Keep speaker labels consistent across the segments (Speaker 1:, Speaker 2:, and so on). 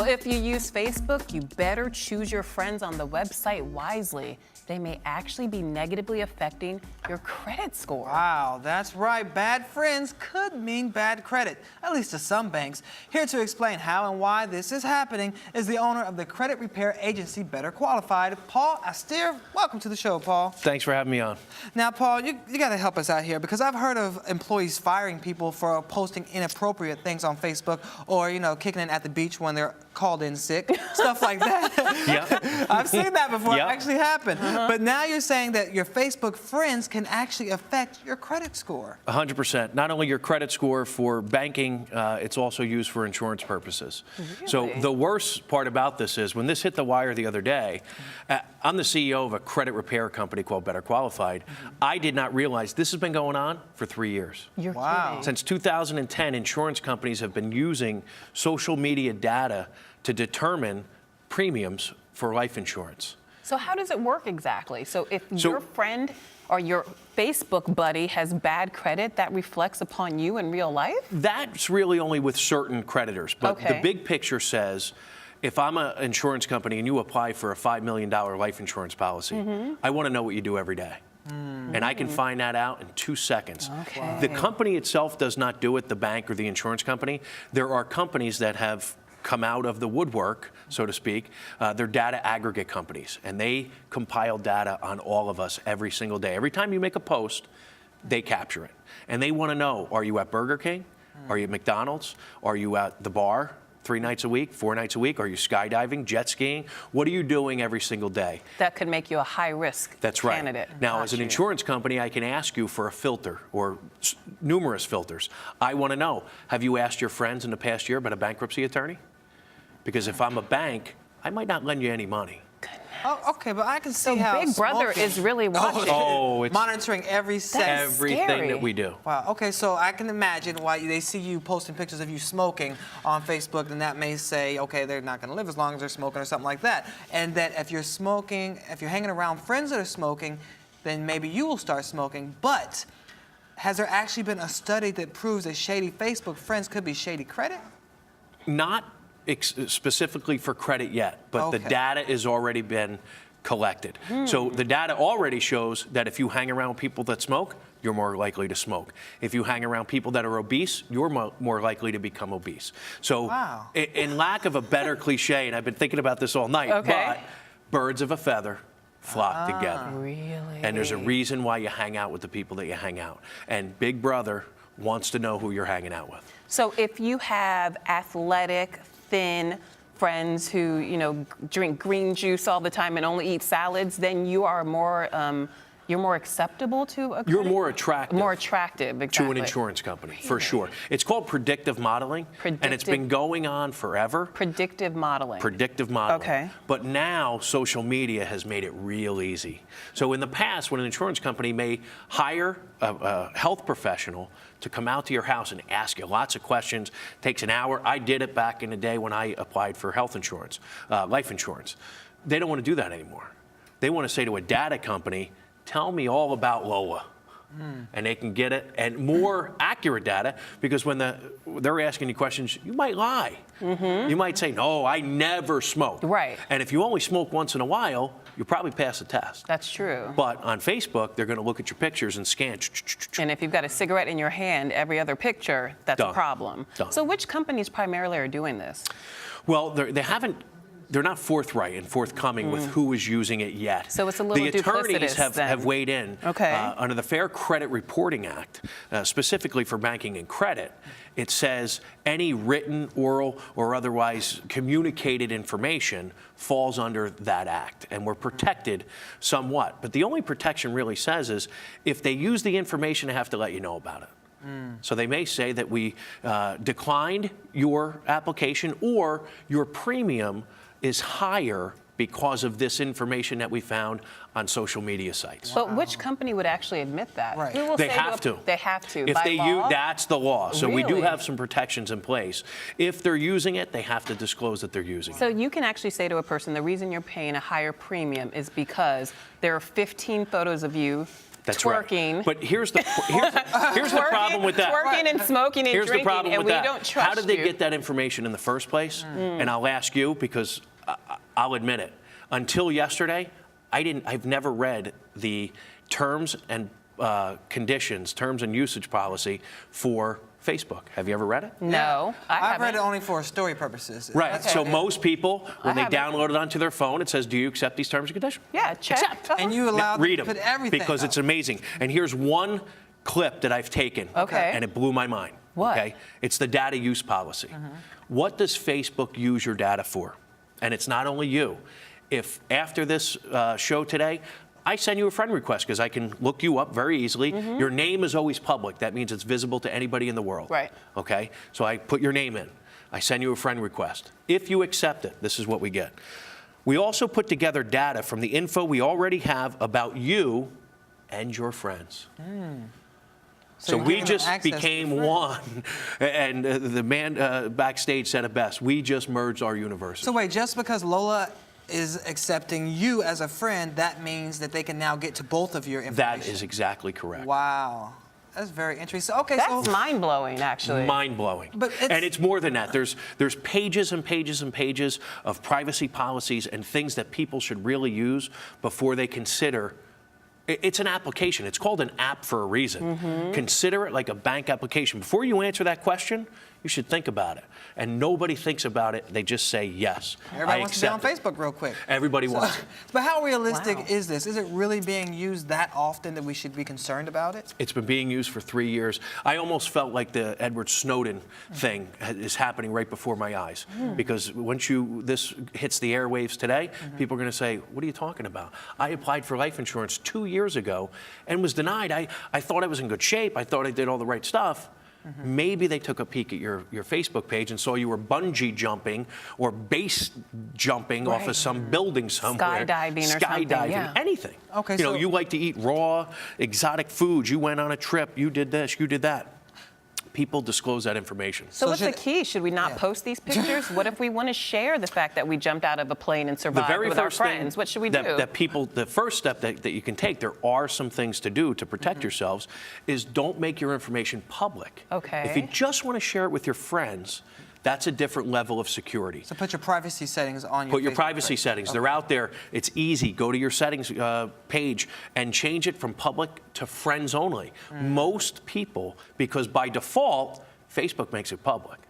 Speaker 1: if you use Facebook, you better choose your friends on the website wisely. They may actually be negatively affecting your credit score.
Speaker 2: Wow, that's right. Bad friends could mean bad credit, at least to some banks. Here to explain how and why this is happening is the owner of the credit repair agency Better Qualified, Paul Astier. Welcome to the show, Paul.
Speaker 3: Thanks for having me on.
Speaker 2: Now, Paul, you got to help us out here because I've heard of employees firing people for posting inappropriate things on Facebook or, you know, kicking in at the beach when they're called in sick, stuff like that.
Speaker 3: Yep.
Speaker 2: I've seen that before.
Speaker 3: Yep.
Speaker 2: It actually happened. But now you're saying that your Facebook friends can actually affect your credit score.
Speaker 3: 100%. Not only your credit score for banking, it's also used for insurance purposes.
Speaker 1: Really?
Speaker 3: So the worst part about this is when this hit the wire the other day, I'm the CEO of a credit repair company called Better Qualified. I did not realize this has been going on for 3 years.
Speaker 1: You're
Speaker 2: Wow.
Speaker 1: kidding.
Speaker 3: Since 2010, insurance companies have been using social media data to determine premiums for life insurance.
Speaker 1: So how does it work exactly? So if your friend or your Facebook buddy has bad credit, that reflects upon you in real life?
Speaker 3: That's really only with certain creditors. But
Speaker 1: Okay.
Speaker 3: the big picture says, if I'm an insurance company and you apply for a $5 million life insurance policy, I want to know what you do every day. And I can find that out in 2 seconds.
Speaker 1: Okay.
Speaker 3: The company itself does not do it, the bank or the insurance company. There are companies that have come out of the woodwork, so to speak. They're data aggregate companies, and they compile data on all of us every single day. Every time you make a post, they capture it. And they want to know, are you at Burger King? Are you at McDonald's? Are you at the bar 3 nights a week, 4 nights a week? Are you skydiving, jet skiing? What are you doing every single day?
Speaker 1: That could make you a high-risk
Speaker 3: That's right.
Speaker 1: candidate.
Speaker 3: Now, as an
Speaker 1: Got you.
Speaker 3: insurance company, I can ask you for a filter or numerous filters. I want to know, have you asked your friends in the past year about a bankruptcy attorney? Because if I'm a bank, I might not lend you any money.
Speaker 2: Oh, okay, but I can see
Speaker 1: So
Speaker 2: how
Speaker 1: Big Brother
Speaker 2: smoking-
Speaker 1: is really watching.
Speaker 3: Oh, it's
Speaker 2: monitoring every second.
Speaker 1: That's
Speaker 3: everything
Speaker 1: scary.
Speaker 3: that we do.
Speaker 2: Wow. Okay, so I can imagine why they see you posting pictures of you smoking on Facebook, and that may say, okay, they're not going to live as long as they're smoking or something like that. And that if you're smoking, if you're hanging around friends that are smoking, then maybe you will start smoking. But has there actually been a study that proves that shady Facebook friends could be shady credit?
Speaker 3: Not specifically for credit yet, but the
Speaker 2: Okay.
Speaker 3: data has already been collected. So the data already shows that if you hang around people that smoke, you're more likely to smoke. If you hang around people that are obese, you're more likely to become obese. So
Speaker 2: Wow.
Speaker 3: in lack of a better cliche, and I've been thinking about this all night,
Speaker 1: Okay.
Speaker 3: but birds of a feather flock together.
Speaker 1: Really?
Speaker 3: And there's a reason why you hang out with the people that you hang out. And Big Brother wants to know who you're hanging out with.
Speaker 1: So if you have athletic, thin friends who, you know, drink green juice all the time and only eat salads, then you are more, you're more acceptable to a
Speaker 3: You're
Speaker 1: credit-
Speaker 3: more attractive.
Speaker 1: More attractive, exactly.
Speaker 3: To an insurance company, for sure. It's called predictive modeling, and it's been going on forever.
Speaker 1: Predictive modeling.
Speaker 3: Predictive modeling.
Speaker 1: Okay.
Speaker 3: But now social media has made it real easy. So in the past, when an insurance company may hire a health professional to come out to your house and ask you lots of questions, takes an hour. I did it back in the day when I applied for health insurance, life insurance. They don't want to do that anymore. They want to say to a data company, tell me all about Lola. And they can get it, and more accurate data, because when they're asking you questions, you might lie. You might say, no, I never smoked.
Speaker 1: Right.
Speaker 3: And if you only smoke once in a while, you probably pass the test.
Speaker 1: That's true.
Speaker 3: But on Facebook, they're going to look at your pictures and scan.
Speaker 1: And if you've got a cigarette in your hand, every other picture, that's a
Speaker 3: Done.
Speaker 1: problem.
Speaker 3: Done.
Speaker 1: So which companies primarily are doing this?
Speaker 3: Well, they're not forthright and forthcoming with who is using it yet.
Speaker 1: So it's a little
Speaker 3: The attorneys
Speaker 1: duplicitous then.
Speaker 3: have weighed in.
Speaker 1: Okay.
Speaker 3: Under the Fair Credit Reporting Act, specifically for banking and credit, it says any written, oral, or otherwise communicated information falls under that act, and we're protected somewhat. But the only protection really says is if they use the information, they have to let you know about it. So they may say that we declined your application, or your premium is higher because of this information that we found on social media sites.
Speaker 1: But which company would actually admit that?
Speaker 2: Right.
Speaker 1: Who will
Speaker 3: They
Speaker 1: say
Speaker 3: have to.
Speaker 1: They have to.
Speaker 3: If
Speaker 1: by
Speaker 3: they
Speaker 1: law?
Speaker 3: use, that's the law. So we do
Speaker 1: Really?
Speaker 3: have some protections in place. If they're using it, they have to disclose that they're using it.
Speaker 1: So you can actually say to a person, the reason you're paying a higher premium is because there are 15 photos of you
Speaker 3: That's
Speaker 1: twerking.
Speaker 3: right. But here's the problem with that.
Speaker 1: Twerking and smoking and
Speaker 3: Here's
Speaker 1: drinking,
Speaker 3: the problem
Speaker 1: and
Speaker 3: with
Speaker 1: we
Speaker 3: that.
Speaker 1: don't trust
Speaker 3: How did they
Speaker 1: you.
Speaker 3: get that information in the first place? And I'll ask you because I'll admit it. Until yesterday, I've never read the terms and conditions, terms and usage policy for Facebook. Have you ever read it?
Speaker 1: No,
Speaker 2: I've read it only for story purposes.
Speaker 3: Right.
Speaker 2: That's
Speaker 3: So
Speaker 2: it.
Speaker 3: most people, when they
Speaker 1: haven't.
Speaker 3: download it onto their phone, it says, "Do you accept these terms and conditions?"
Speaker 1: Yeah, check.
Speaker 3: Accept.
Speaker 2: And you allow
Speaker 3: Read
Speaker 2: them
Speaker 3: them
Speaker 2: to put everything
Speaker 3: because
Speaker 2: up.
Speaker 3: it's amazing. And here's one clip that I've taken,
Speaker 1: Okay.
Speaker 3: and it blew my mind.
Speaker 1: What?
Speaker 3: Okay, it's the data use policy. What does Facebook use your data for? And it's not only you. If after this show today, I send you a friend request because I can look you up very easily. Your name is always public. That means it's visible to anybody in the world.
Speaker 1: Right.
Speaker 3: Okay, so I put your name in. I send you a friend request. If you accept it, this is what we get. We also put together data from the info we already have about you and your friends. So
Speaker 2: you're
Speaker 3: we
Speaker 2: giving them
Speaker 3: just
Speaker 2: access to
Speaker 3: became
Speaker 2: friends.
Speaker 3: one. And the man backstage said it best. We just merged our universes.
Speaker 2: So wait, just because Lola is accepting you as a friend, that means that they can now get to both of your information.
Speaker 3: That is exactly correct.
Speaker 2: Wow. That's very interesting. Okay,
Speaker 1: That's
Speaker 2: so
Speaker 1: mind-blowing, actually.
Speaker 3: Mind-blowing.
Speaker 2: But it's-
Speaker 3: And it's more than that. There's pages and pages and pages of privacy policies and things that people should really use before they consider. It's an application. It's called an app for a reason. Consider it like a bank application. Before you answer that question, you should think about it. And nobody thinks about it. They just say yes.
Speaker 2: everybody
Speaker 3: I
Speaker 2: wants to be on
Speaker 3: accept it.
Speaker 2: Facebook real quick.
Speaker 3: Everybody wants it.
Speaker 2: But how realistic
Speaker 1: Wow.
Speaker 2: is this? Is it really being used that often that we should be concerned about it?
Speaker 3: It's been being used for 3 years. I almost felt like the Edward Snowden thing is happening right before my eyes. Because once this hits the airwaves today, people are going to say, "What are you talking about? I applied for life insurance 2 years ago and was denied. I thought I was in good shape. I thought I did all the right stuff." Maybe they took a peek at your Facebook page and saw you were bungee jumping or base jumping off
Speaker 1: Right.
Speaker 3: of some building somewhere.
Speaker 1: Skydiving or something,
Speaker 3: Skydiving,
Speaker 1: yeah.
Speaker 3: anything.
Speaker 2: Okay,
Speaker 3: You know,
Speaker 2: so-
Speaker 3: you like to eat raw, exotic foods. You went on a trip. You did this. You did that. People disclose that information.
Speaker 1: So what's the
Speaker 2: should-
Speaker 1: key? Should we not
Speaker 2: Yeah.
Speaker 1: post these pictures? What if we want to share the fact that we jumped out of a plane and survived with our friends? What should we do?
Speaker 3: The first step that you can take, there are some things to do to protect yourselves, is don't make your information public.
Speaker 1: Okay.
Speaker 3: If you just want to share it with your friends, that's a different level of security.
Speaker 2: So put your privacy settings on your
Speaker 3: Put your
Speaker 2: Facebook
Speaker 3: privacy
Speaker 2: page.
Speaker 3: settings.
Speaker 2: Okay.
Speaker 3: They're out there. It's easy. Go to your settings page and change it from public to friends only. Most people, because by default, Facebook makes it public.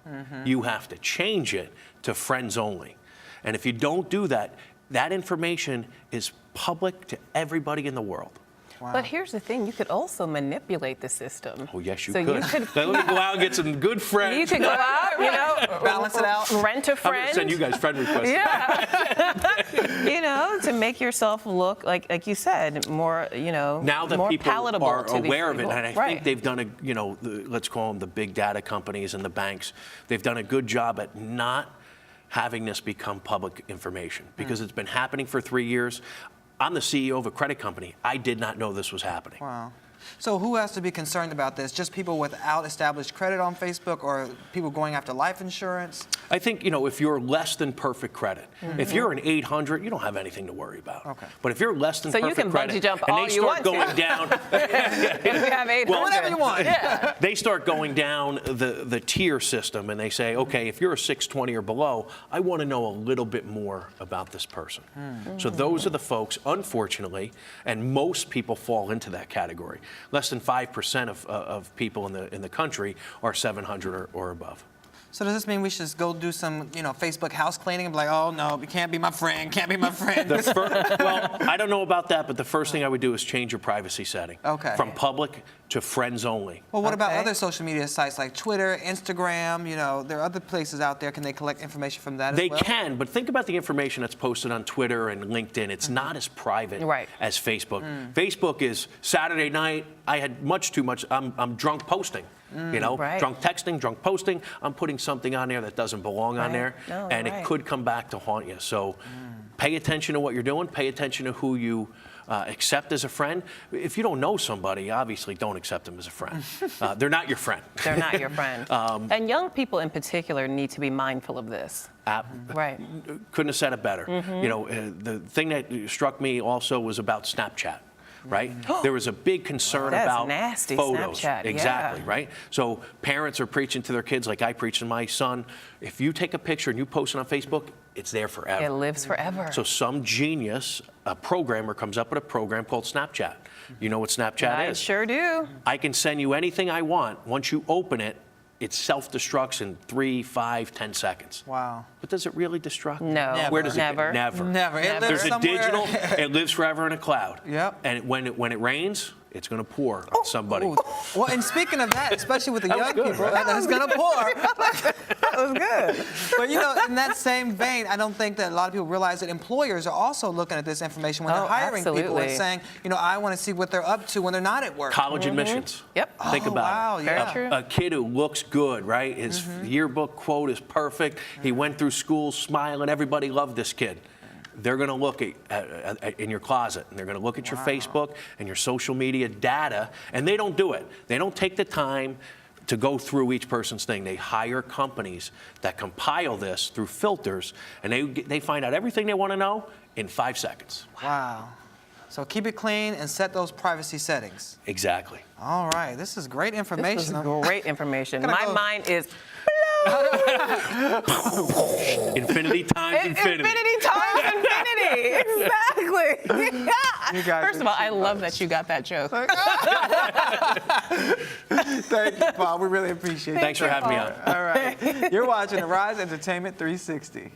Speaker 3: You have to change it to friends only. And if you don't do that, that information is public to everybody in the world.
Speaker 2: Wow.
Speaker 1: But here's the thing, you could also manipulate the system.
Speaker 3: Oh, yes, you
Speaker 1: so
Speaker 3: could.
Speaker 1: You could
Speaker 3: Let me go out and get some good friends.
Speaker 1: you could go out, you know,
Speaker 2: Balance it out.
Speaker 1: rent a
Speaker 3: I'm going
Speaker 1: friend.
Speaker 3: to send you guys friend requests.
Speaker 1: Yeah. You know, to make yourself look like you said, more, you know,
Speaker 3: Now that
Speaker 1: more
Speaker 3: people
Speaker 1: palatable
Speaker 3: are
Speaker 1: to these
Speaker 3: aware of it,
Speaker 1: people.
Speaker 3: and I
Speaker 1: Right.
Speaker 3: think they've done let's call them the big data companies and the banks, they've done a good job at not having this become public information because it's been happening for 3 years. I'm the CEO of a credit company. I did not know this was happening.
Speaker 2: Wow. So who has to be concerned about this? Just people without established credit on Facebook or people going after life insurance?
Speaker 3: I think, if you're less than perfect credit, if you're an 800, you don't have anything to worry about.
Speaker 2: Okay.
Speaker 3: But if you're less than
Speaker 1: So you
Speaker 3: perfect
Speaker 1: can
Speaker 3: credit,
Speaker 1: bungee jump
Speaker 3: and
Speaker 1: all
Speaker 3: they
Speaker 1: you
Speaker 3: start
Speaker 1: want to.
Speaker 3: going down,
Speaker 1: If you have 800.
Speaker 2: Whatever you want.
Speaker 1: Yeah.
Speaker 3: they start going down the tier system and they say, okay, if you're a 620 or below, I want to know a little bit more about this person. So those are the folks, unfortunately, and most people fall into that category. Less than 5% of people in the country are 700 or above.
Speaker 2: So does this mean we should just go do some, Facebook house cleaning and be like, oh no, you can't be my friend, can't be my friend?
Speaker 3: Well, I don't know about that, but the first thing I would do is change your privacy setting.
Speaker 2: Okay.
Speaker 3: From public to friends only.
Speaker 2: Well, what about
Speaker 1: Okay.
Speaker 2: other social media sites like Twitter, Instagram? There are other places out there. Can they collect information from that
Speaker 3: They
Speaker 2: as well?
Speaker 3: can, but think about the information that's posted on Twitter and LinkedIn. It's not as private
Speaker 1: Right.
Speaker 3: as Facebook. Facebook is Saturday night, I had much too much, I'm drunk posting.
Speaker 1: Right.
Speaker 3: Drunk texting, drunk posting. I'm putting something on there that doesn't belong on
Speaker 1: Right.
Speaker 3: there,
Speaker 1: No,
Speaker 3: and
Speaker 1: right.
Speaker 3: it could come back to haunt you. So pay attention to what you're doing, pay attention to who you accept as a friend. If you don't know somebody, obviously don't accept them as a friend. They're not your friend.
Speaker 1: They're not your friend. And young people in particular need to be mindful of this. Right.
Speaker 3: Couldn't have said it better. The thing that struck me also was about Snapchat. right? There was a big concern
Speaker 1: That's
Speaker 3: about
Speaker 1: nasty,
Speaker 3: photos.
Speaker 1: Snapchat, yeah.
Speaker 3: Exactly, right? So parents are preaching to their kids like I preach to my son. If you take a picture and you post it on Facebook, it's there forever.
Speaker 1: It lives forever.
Speaker 3: So some genius, a programmer, comes up with a program called Snapchat. You know what Snapchat
Speaker 1: I
Speaker 3: is?
Speaker 1: sure do.
Speaker 3: I can send you anything I want. Once you open it, it self-destructs in 3, 5, 10 seconds.
Speaker 2: Wow.
Speaker 3: But does it really destruct?
Speaker 1: No.
Speaker 2: Never.
Speaker 3: Where does
Speaker 1: Never.
Speaker 3: it go? Never.
Speaker 2: Never. It lives
Speaker 3: There's a
Speaker 2: somewhere.
Speaker 3: digital, it lives forever in a cloud.
Speaker 2: Yep.
Speaker 3: And when it rains, it's going to pour on somebody.
Speaker 2: Ooh. Well, and speaking of that, especially with the
Speaker 3: That was
Speaker 2: young
Speaker 3: good,
Speaker 2: people,
Speaker 3: right?
Speaker 2: it's going to pour.
Speaker 1: That was good.
Speaker 2: But you know, in that same vein, I don't think that a lot of people realize that employers are also looking at this information when they're
Speaker 1: Oh,
Speaker 2: hiring people and
Speaker 1: absolutely.
Speaker 2: saying, you know, I want to see what they're up to when they're not at work.
Speaker 3: College admissions.
Speaker 1: Yep.
Speaker 3: Think
Speaker 2: Oh,
Speaker 3: about
Speaker 2: wow,
Speaker 3: it.
Speaker 2: yeah.
Speaker 1: Very
Speaker 3: A kid who looks good, right? His yearbook quote is perfect. He went through school smiling. Everybody loved this kid. They're going to look at in your closet, and they're going to look at your Facebook and your social media data, and they don't do it. They don't take the time to go through each person's thing. They hire companies that compile this through filters, and they find out everything they want to know in 5 seconds.
Speaker 2: Wow. So keep it clean and set those privacy settings.
Speaker 3: Exactly.
Speaker 2: All right, this is great information.
Speaker 1: This is great information.
Speaker 2: Gonna
Speaker 1: My
Speaker 2: go-
Speaker 1: mind is
Speaker 3: Infinity times infinity.
Speaker 1: infinity times infinity. Exactly.
Speaker 2: You guys
Speaker 1: First of all, I love that you got that joke.
Speaker 2: Thank you, Paul. We really appreciate it.
Speaker 3: Thanks for having me on.
Speaker 2: All right. You're watching the Rise Entertainment 360.